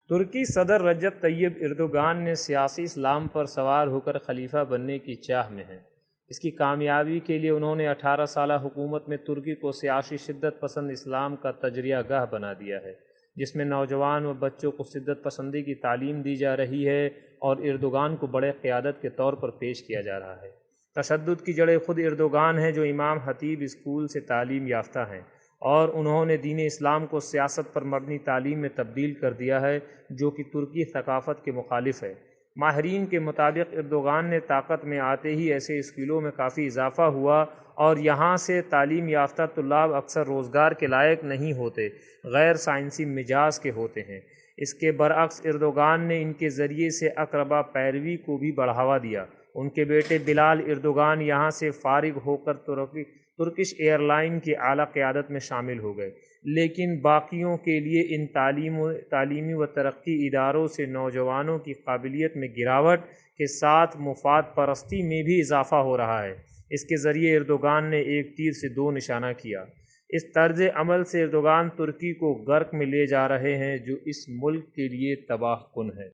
ترکی صدر رجب طیب اردوغان نے سیاسی اسلام پر سوار ہو کر خلیفہ بننے کی چاہ میں ہیں۔ اس کی کامیابی کے لیے انہوں نے 18 سالہ حکومت میں ترکی کو سیاسی شدت پسند اسلام کا تجریہ گاہ بنا دیا ہے، جس میں نوجوان و بچوں کو شدت پسندی کی تعلیم دی جا رہی ہے اور اردوغان کو بڑے قیادت کے طور پر پیش کیا جا رہا ہے۔ تشدد کی جڑیں خود اردوغان ہیں، جو امام خطیب اسکول سے تعلیم یافتہ ہیں، اور انہوں نے دین اسلام کو سیاست پر مبنی تعلیم میں تبدیل کر دیا ہے، جو کہ ترکی ثقافت کے مخالف ہے۔ ماہرین کے مطابق اردوغان نے طاقت میں آتے ہی ایسے اسکولوں میں کافی اضافہ ہوا اور یہاں سے تعلیم یافتہ طلاب اکثر روزگار کے لائق نہیں ہوتے، غیر سائنسی مزاج کے ہوتے ہیں۔ اس کے برعکس اردوغان نے ان کے ذریعے سے اقربا پیروی کو بھی بڑھاوا دیا۔ ان کے بیٹے بلال اردوغان یہاں سے فارغ ہو کر ترکش ایئر لائن کی اعلیٰ قیادت میں شامل ہو گئے، لیکن باقیوں کے لیے ان تعلیمی و ترقی اداروں سے نوجوانوں کی قابلیت میں گراوٹ کے ساتھ مفاد پرستی میں بھی اضافہ ہو رہا ہے۔ اس کے ذریعے اردوغان نے ایک تیر سے دو نشانہ کیا۔ اس طرز عمل سے اردوغان ترکی کو غرق میں لے جا رہے ہیں، جو اس ملک کے لیے تباہ کن ہے۔